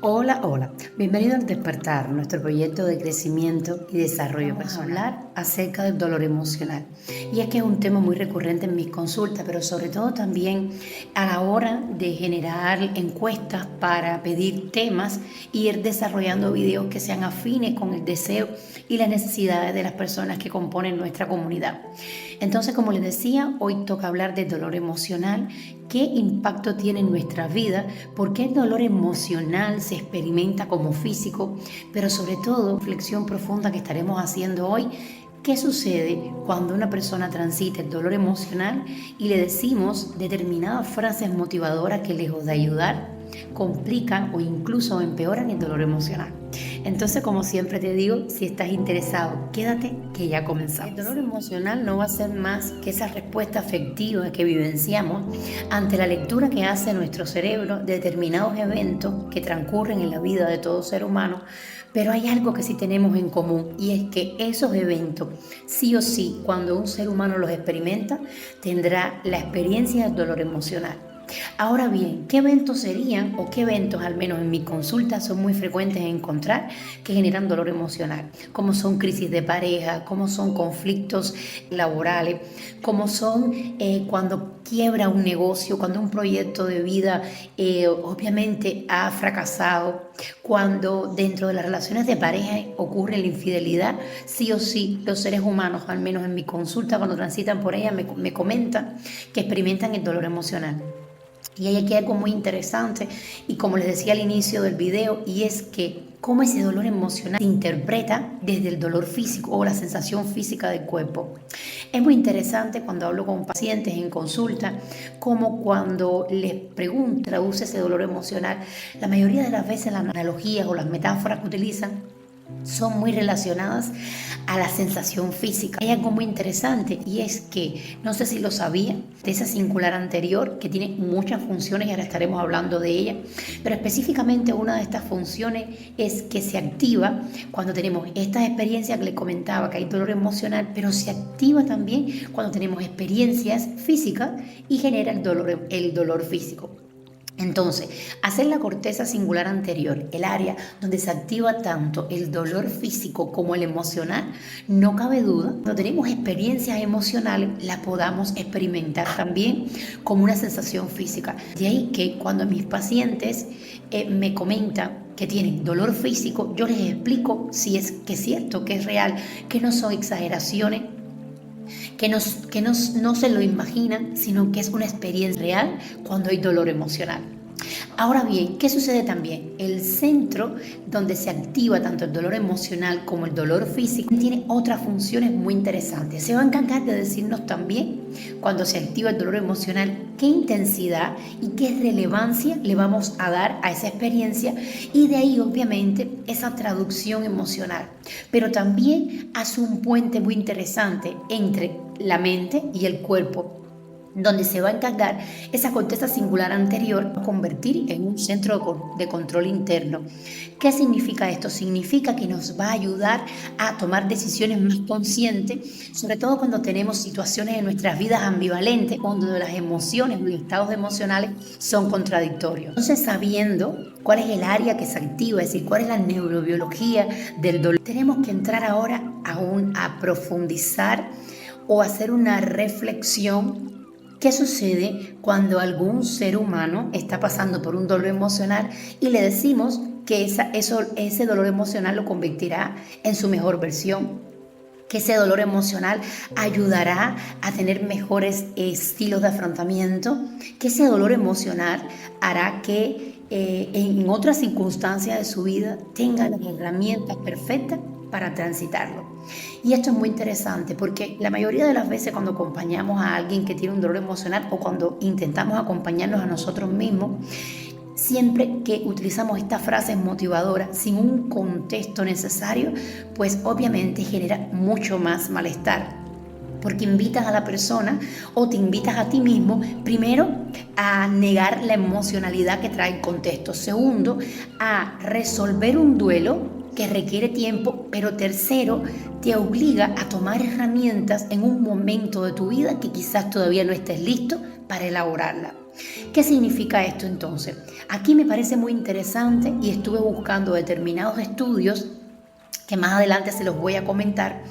Hola, hola. Bienvenido al Despertar, nuestro proyecto de crecimiento y desarrollo personal. Vamos a hablar acerca del dolor emocional. Y es que es un tema muy recurrente en mis consultas, pero sobre todo también a la hora de generar encuestas para pedir temas e ir desarrollando videos que sean afines con el deseo y las necesidades de las personas que componen nuestra comunidad. Entonces, como les decía, hoy toca hablar del dolor emocional. ¿Qué impacto tiene en nuestra vida? ¿Por qué el dolor emocional se experimenta como físico? Pero sobre todo, reflexión profunda que estaremos haciendo hoy. ¿Qué sucede cuando una persona transita el dolor emocional y le decimos determinadas frases motivadoras que lejos de ayudar, complican o incluso empeoran el dolor emocional? Entonces, como siempre te digo, si estás interesado, quédate que ya comenzamos. El dolor emocional no va a ser más que esa respuesta afectiva que vivenciamos ante la lectura que hace nuestro cerebro de determinados eventos que transcurren en la vida de todo ser humano. Pero hay algo que sí tenemos en común, y es que esos eventos, sí o sí, cuando un ser humano los experimenta, tendrá la experiencia del dolor emocional. Ahora bien, ¿qué eventos serían o qué eventos, al menos en mi consulta, son muy frecuentes en encontrar que generan dolor emocional? Como son crisis de pareja, como son conflictos laborales, como son cuando quiebra un negocio, cuando un proyecto de vida obviamente ha fracasado, cuando dentro de las relaciones de pareja ocurre la infidelidad. Sí o sí, los seres humanos, al menos en mi consulta, cuando transitan por ella, me comentan que experimentan el dolor emocional. Y hay aquí algo muy interesante, y como les decía al inicio del video, y es que cómo ese dolor emocional se interpreta desde el dolor físico o la sensación física del cuerpo. Es muy interesante cuando hablo con pacientes en consulta, como cuando les pregunto, traduce ese dolor emocional, la mayoría de las veces las analogías o las metáforas que utilizan son muy relacionadas a la sensación física. Hay algo muy interesante, y es que, no sé si lo sabía, de esa singular anterior que tiene muchas funciones y ahora estaremos hablando de ella, pero específicamente una de estas funciones es que se activa cuando tenemos estas experiencias que les comentaba, que hay dolor emocional, pero se activa también cuando tenemos experiencias físicas y genera el dolor físico. Entonces, hacer la corteza singular anterior, el área donde se activa tanto el dolor físico como el emocional, no cabe duda, cuando tenemos experiencias emocionales, la podamos experimentar también como una sensación física. De ahí que cuando mis pacientes me comentan que tienen dolor físico, yo les explico si es que es cierto, que es real, que no son exageraciones, que no se lo imaginan, sino que es una experiencia real cuando hay dolor emocional. Ahora bien, ¿qué sucede también? El centro donde se activa tanto el dolor emocional como el dolor físico tiene otras funciones muy interesantes. Se va a encargar de decirnos también, cuando se activa el dolor emocional, qué intensidad y qué relevancia le vamos a dar a esa experiencia, y de ahí obviamente esa traducción emocional. Pero también hace un puente muy interesante entre la mente y el cuerpo, donde se va a encargar esa corteza singular anterior a convertir en un centro de control interno. ¿Qué significa esto? Significa que nos va a ayudar a tomar decisiones más conscientes, sobre todo cuando tenemos situaciones en nuestras vidas ambivalentes, cuando las emociones, los estados emocionales son contradictorios. Entonces, sabiendo cuál es el área que se activa, es decir, cuál es la neurobiología del dolor, tenemos que entrar ahora a profundizar o hacer una reflexión. ¿Qué sucede cuando algún ser humano está pasando por un dolor emocional y le decimos que ese dolor emocional lo convertirá en su mejor versión? Que ese dolor emocional ayudará a tener mejores estilos de afrontamiento, que ese dolor emocional hará que en otras circunstancias de su vida tenga las herramientas perfectas para transitarlo. Y esto es muy interesante porque la mayoría de las veces cuando acompañamos a alguien que tiene un dolor emocional, o cuando intentamos acompañarnos a nosotros mismos, siempre que utilizamos estas frases motivadoras sin un contexto necesario, pues obviamente genera mucho más malestar, porque invitas a la persona o te invitas a ti mismo, primero, a negar la emocionalidad que trae el contexto. Segundo, a resolver un duelo que requiere tiempo, pero tercero, te obliga a tomar herramientas en un momento de tu vida que quizás todavía no estés listo para elaborarla. ¿Qué significa esto entonces? Aquí me parece muy interesante y estuve buscando determinados estudios que más adelante se los voy a comentar.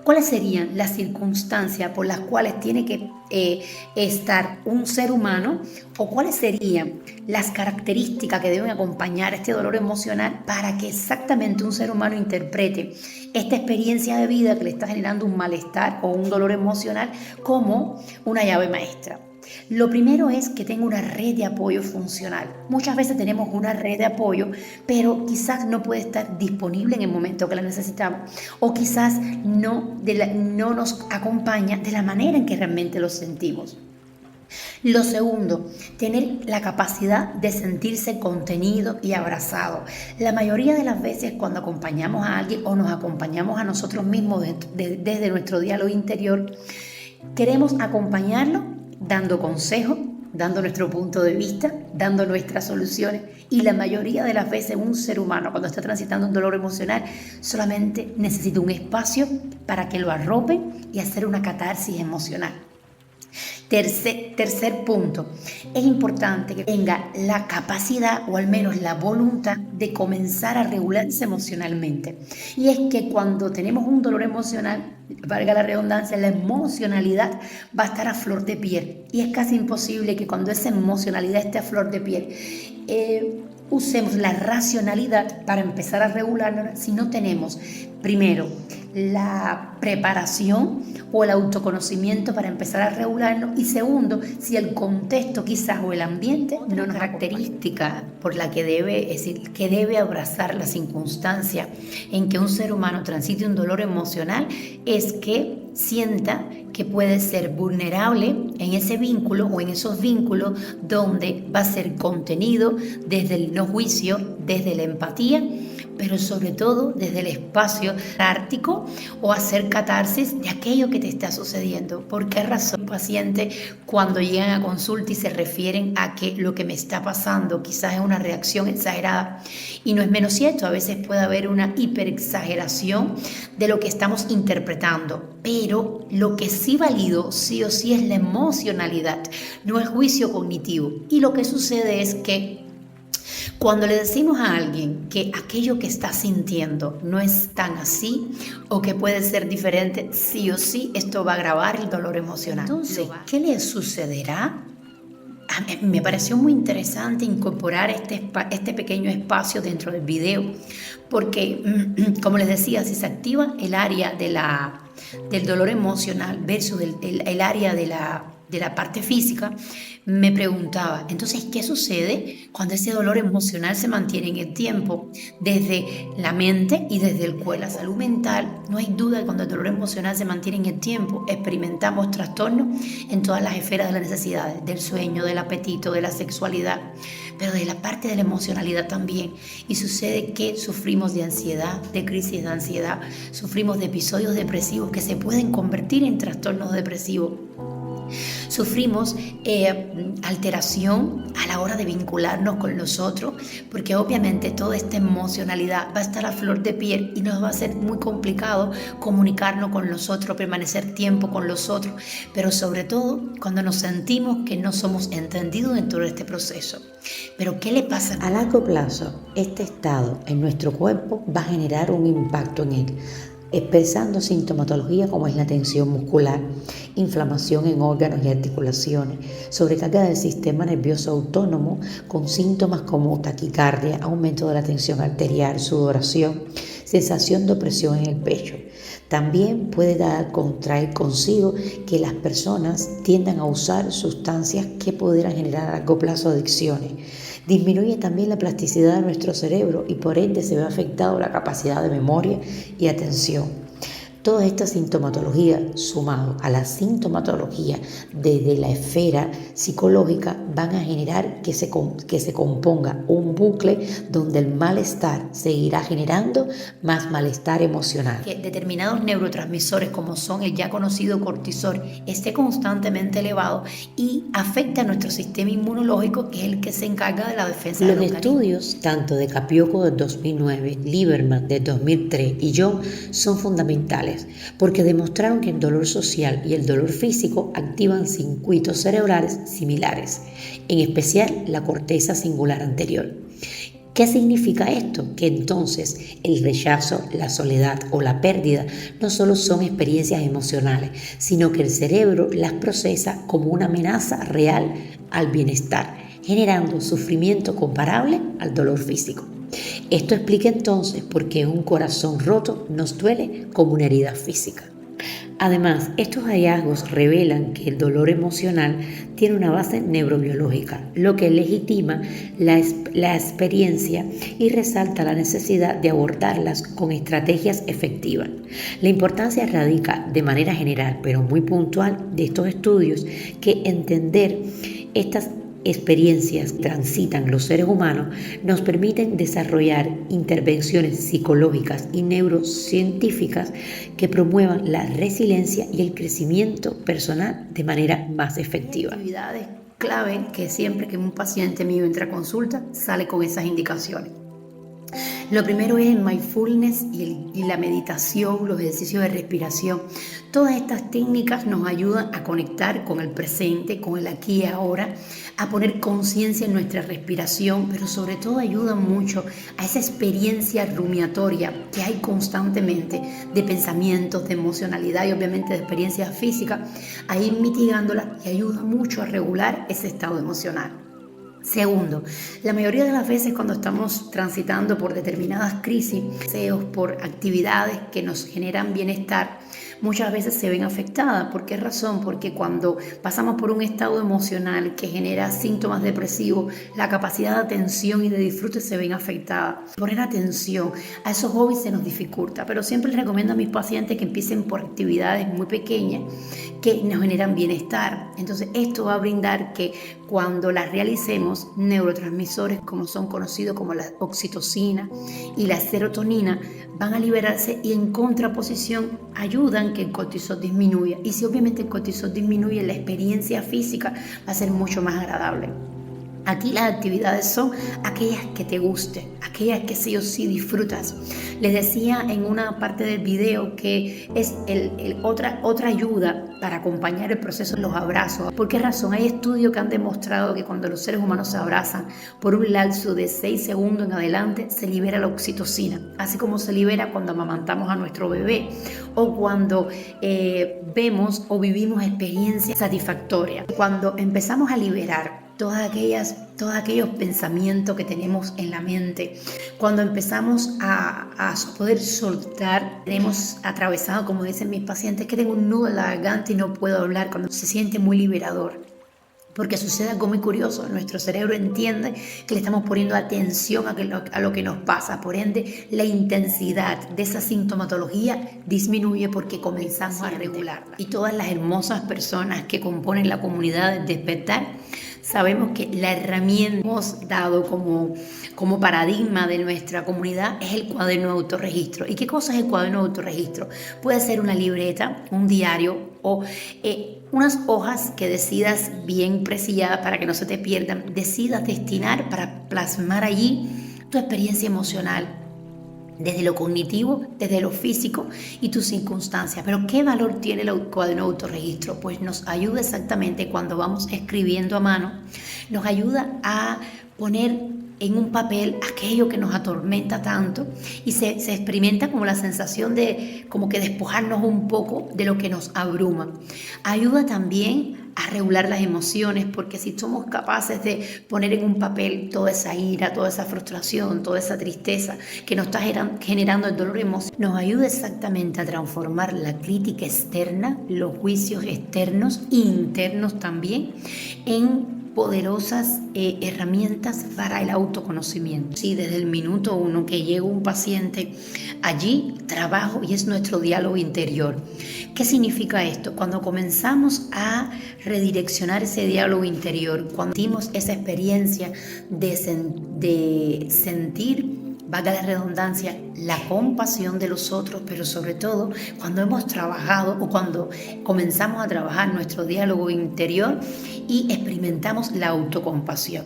¿Cuáles serían las circunstancias por las cuales tiene que estar un ser humano o cuáles serían las características que deben acompañar este dolor emocional para que exactamente un ser humano interprete esta experiencia de vida que le está generando un malestar o un dolor emocional como una llave maestra? Lo primero es que tenga una red de apoyo funcional. Muchas veces tenemos una red de apoyo, pero quizás no puede estar disponible en el momento que la necesitamos o quizás no nos acompaña de la manera en que realmente lo sentimos. Lo segundo, tener la capacidad de sentirse contenido y abrazado. La mayoría de las veces cuando acompañamos a alguien o nos acompañamos a nosotros mismos desde nuestro diálogo interior, queremos acompañarlo dando consejos, dando nuestro punto de vista, dando nuestras soluciones. Y la mayoría de las veces un ser humano cuando está transitando un dolor emocional solamente necesita un espacio para que lo arropen y hacer una catarsis emocional. Tercer punto, es importante que tenga la capacidad o al menos la voluntad de comenzar a regularse emocionalmente. Y es que cuando tenemos un dolor emocional, valga la redundancia, la emocionalidad va a estar a flor de piel. Y es casi imposible que cuando esa emocionalidad esté a flor de piel, usemos la racionalidad para empezar a regularla si no tenemos, primero, la preparación o el autoconocimiento para empezar a regularlo y segundo, si el contexto quizás o el ambiente no nos característica por la que debe abrazar la circunstancia en que un ser humano transite un dolor emocional es que sienta que puede ser vulnerable en ese vínculo o en esos vínculos donde va a ser contenido desde el no juicio, desde la empatía, pero sobre todo desde el espacio ártico o hacer catarsis de aquello que te está sucediendo. ¿Por qué razón los pacientes cuando llegan a consulta y se refieren a que lo que me está pasando quizás es una reacción exagerada? Y no es menos cierto, a veces puede haber una hiperexageración de lo que estamos interpretando, pero lo que sí valido sí o sí es la emocionalidad, no el juicio cognitivo. Y lo que sucede es que cuando le decimos a alguien que aquello que está sintiendo no es tan así o que puede ser diferente, sí o sí, esto va a agravar el dolor emocional. Entonces, ¿qué le sucederá? Me pareció muy interesante incorporar este pequeño espacio dentro del video, porque, como les decía, si se activa el área del dolor emocional versus el área de la parte física, me preguntaba, entonces, ¿qué sucede cuando ese dolor emocional se mantiene en el tiempo? Desde la mente y desde el cuerpo. La salud mental, no hay duda que cuando el dolor emocional se mantiene en el tiempo, experimentamos trastornos en todas las esferas de las necesidades, del sueño, del apetito, de la sexualidad, pero de la parte de la emocionalidad también. Y sucede que sufrimos de ansiedad, de crisis de ansiedad, sufrimos de episodios depresivos que se pueden convertir en trastornos depresivos. Sufrimos alteración a la hora de vincularnos con los otros, porque obviamente toda esta emocionalidad va a estar a flor de piel y nos va a ser muy complicado comunicarnos con los otros, permanecer tiempo con los otros, pero sobre todo cuando nos sentimos que no somos entendidos dentro de este proceso. Pero ¿qué le pasa? A largo plazo, este estado en nuestro cuerpo va a generar un impacto en él, expresando sintomatología como es la tensión muscular, inflamación en órganos y articulaciones, sobrecarga del sistema nervioso autónomo con síntomas como taquicardia, aumento de la tensión arterial, sudoración, sensación de opresión en el pecho. También puede traer consigo que las personas tiendan a usar sustancias que pudieran generar a largo plazo adicciones. Disminuye también la plasticidad de nuestro cerebro y por ende se ve afectado la capacidad de memoria y atención. Toda esta sintomatología, sumado a la sintomatología desde la esfera psicológica, van a generar que se componga un bucle donde el malestar seguirá generando más malestar emocional. Que determinados neurotransmisores, como son el ya conocido cortisol, esté constantemente elevado y afecta a nuestro sistema inmunológico, que es el que se encarga de la defensa del organismo. Los estudios, tanto de Capioco del 2009, Lieberman del 2003 y Young, son fundamentales cerebrales, porque demostraron que el dolor social y el dolor físico activan circuitos cerebrales similares, en especial la corteza cingulada anterior. ¿Qué significa esto? Que entonces el rechazo, la soledad o la pérdida no solo son experiencias emocionales, sino que el cerebro las procesa como una amenaza real al bienestar, generando sufrimiento comparable al dolor físico. Esto explica entonces por qué un corazón roto nos duele como una herida física. Además, estos hallazgos revelan que el dolor emocional tiene una base neurobiológica, lo que legitima la experiencia y resalta la necesidad de abordarlas con estrategias efectivas. La importancia radica de manera general, pero muy puntual, de estos estudios, que entender estas experiencias que transitan los seres humanos nos permiten desarrollar intervenciones psicológicas y neurocientíficas que promuevan la resiliencia y el crecimiento personal de manera más efectiva. Actividades clave que siempre que un paciente mío entra a consulta sale con esas indicaciones. Lo primero es el mindfulness y la meditación, los ejercicios de respiración. Todas estas técnicas nos ayudan a conectar con el presente, con el aquí y ahora, a poner conciencia en nuestra respiración, pero sobre todo ayudan mucho a esa experiencia rumiatoria que hay constantemente de pensamientos, de emocionalidad y obviamente de experiencia física, a ir mitigándola y ayuda mucho a regular ese estado emocional. Segundo, la mayoría de las veces cuando estamos transitando por determinadas crisis, deseos, por actividades que nos generan bienestar, muchas veces se ven afectadas. ¿Por qué razón? Porque cuando pasamos por un estado emocional que genera síntomas depresivos, la capacidad de atención y de disfrute se ven afectadas. Poner atención a esos hobbies se nos dificulta, pero siempre les recomiendo a mis pacientes que empiecen por actividades muy pequeñas que nos generan bienestar. Entonces esto va a brindar que cuando las realicemos, neurotransmisores como son conocidos como la oxitocina y la serotonina van a liberarse y en contraposición ayudan que el cortisol disminuya. Y si obviamente el cortisol disminuye, la experiencia física va a ser mucho más agradable. Aquí las actividades son aquellas que te gusten, aquellas que sí o sí disfrutas. Les decía en una parte del video que es otra ayuda para acompañar el proceso de los abrazos. ¿Por qué razón? Hay estudios que han demostrado que cuando los seres humanos se abrazan por un lapso de 6 segundos en adelante, se libera la oxitocina, así como se libera cuando amamantamos a nuestro bebé o cuando vemos o vivimos experiencias satisfactorias. Cuando empezamos a liberar todos aquellos pensamientos que tenemos en la mente, cuando empezamos a poder soltar, tenemos atravesado, como dicen mis pacientes, que tengo un nudo en la garganta y no puedo hablar, cuando se siente muy liberador. Porque sucede algo muy curioso, nuestro cerebro entiende que le estamos poniendo atención a lo que nos pasa, por ende la intensidad de esa sintomatología disminuye porque comenzamos a regularla. Y todas las hermosas personas que componen la comunidad de Despertar, sabemos que la herramienta que hemos dado como paradigma de nuestra comunidad es el cuaderno de autorregistro. ¿Y qué cosa es el cuaderno de autorregistro? Puede ser una libreta, un diario o unas hojas que decidas bien presilladas para que no se te pierdan, decidas destinar para plasmar allí tu experiencia emocional, desde lo cognitivo, desde lo físico y tus circunstancias. Pero ¿qué valor tiene el cuaderno de autorregistro? Pues nos ayuda exactamente cuando vamos escribiendo a mano, nos ayuda a poner en un papel aquello que nos atormenta tanto y se experimenta como la sensación de como que despojarnos un poco de lo que nos abruma. Ayuda también a regular las emociones, porque si somos capaces de poner en un papel toda esa ira, toda esa frustración, toda esa tristeza que nos está generando el dolor emocional, nos ayuda exactamente a transformar la crítica externa, los juicios externos e internos también, en poderosas herramientas para el autoconocimiento. Sí, desde el minuto 1 que llega un paciente, allí trabajo y es nuestro diálogo interior. ¿Qué significa esto? Cuando comenzamos a redireccionar ese diálogo interior, cuando sentimos esa experiencia de sentir, valga la redundancia, la compasión de los otros, pero sobre todo cuando hemos trabajado o cuando comenzamos a trabajar nuestro diálogo interior y experimentamos la autocompasión.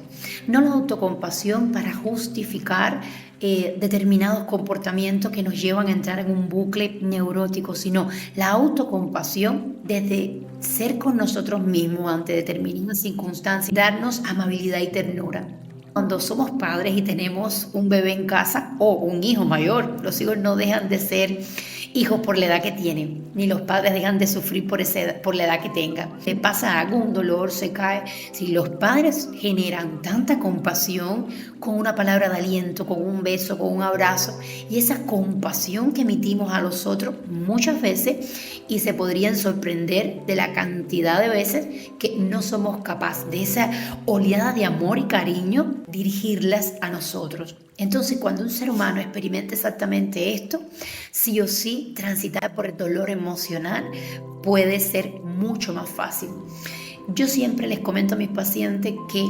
No la autocompasión para justificar determinados comportamientos que nos llevan a entrar en un bucle neurótico, sino la autocompasión desde ser con nosotros mismos ante determinadas circunstancias, darnos amabilidad y ternura. Cuando somos padres y tenemos un bebé en casa o un hijo mayor, los hijos no dejan de ser hijos por la edad que tienen, ni los padres dejan de sufrir por la edad que tengan. Le pasa algo, un dolor, se cae. Si los padres generan tanta compasión con una palabra de aliento, con un beso, con un abrazo, y esa compasión que emitimos a los otros muchas veces, y se podrían sorprender de la cantidad de veces que no somos capaces de esa oleada de amor y cariño dirigirlas a nosotros. Entonces, cuando un ser humano experimenta exactamente esto, sí o sí, transitar por el dolor emocional puede ser mucho más fácil. Yo siempre les comento a mis pacientes que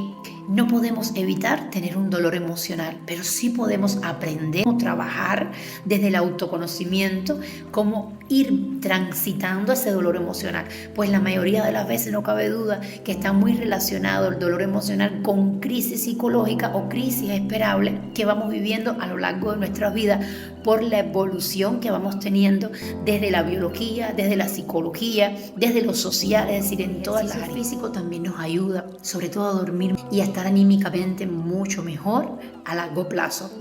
no podemos evitar tener un dolor emocional, pero sí podemos aprender a trabajar desde el autoconocimiento, cómo ir transitando ese dolor emocional. Pues la mayoría de las veces no cabe duda que está muy relacionado el dolor emocional con crisis psicológica o crisis esperables que vamos viviendo a lo largo de nuestra vida por la evolución que vamos teniendo desde la biología, desde la psicología, desde lo social, es decir, en todas las áreas. El físico también nos ayuda, sobre todo a dormir y a estar anímicamente mucho mejor a largo plazo.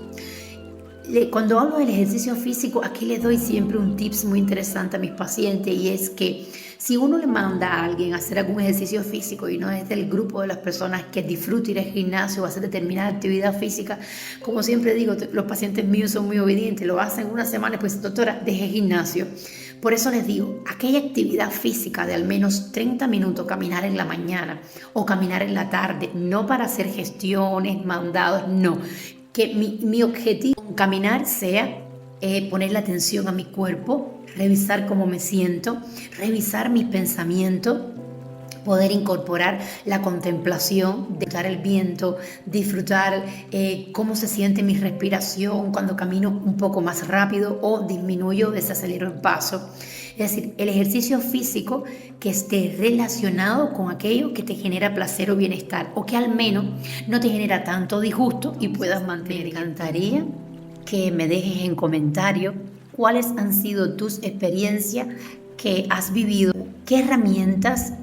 Cuando hablo del ejercicio físico, aquí les doy siempre un tips muy interesante a mis pacientes, y es que si uno le manda a alguien a hacer algún ejercicio físico y no es del grupo de las personas que disfruta ir al gimnasio o hacer determinada actividad física, como siempre digo, los pacientes míos son muy obedientes, lo hacen una semana y pues, doctora, deje el gimnasio. Por eso les digo, aquella actividad física de al menos 30 minutos, caminar en la mañana o caminar en la tarde, no para hacer gestiones, mandados, no. Que mi objetivo con caminar sea poner la atención a mi cuerpo, revisar cómo me siento, revisar mis pensamientos, poder incorporar la contemplación, disfrutar el viento, disfrutar cómo se siente mi respiración cuando camino un poco más rápido o disminuyo, desacelero el paso. Es decir, el ejercicio físico que esté relacionado con aquello que te genera placer o bienestar, o que al menos no te genera tanto disgusto y puedas mantener. Me encantaría que me dejes en comentario cuáles han sido tus experiencias que has vivido, qué herramientas,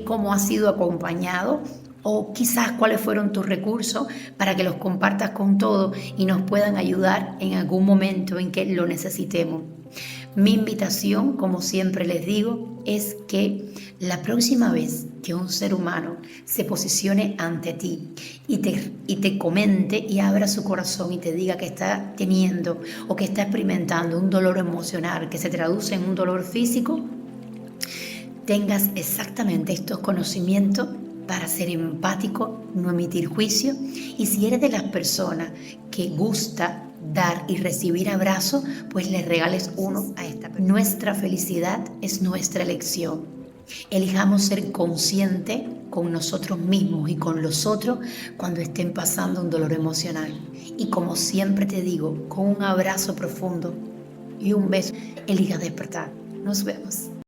cómo has sido acompañado, o quizás cuáles fueron tus recursos para que los compartas con todos y nos puedan ayudar en algún momento en que lo necesitemos. Mi invitación, como siempre les digo, es que la próxima vez que un ser humano se posicione ante ti y te comente y abra su corazón y te diga que está teniendo o que está experimentando un dolor emocional que se traduce en un dolor físico, tengas exactamente estos conocimientos para ser empático, no emitir juicio, y si eres de las personas que gusta dar y recibir abrazos, pues le regales uno a esta persona. Nuestra felicidad es nuestra elección. Elijamos ser conscientes con nosotros mismos y con los otros cuando estén pasando un dolor emocional. Y como siempre te digo, con un abrazo profundo y un beso, elija despertar. Nos vemos.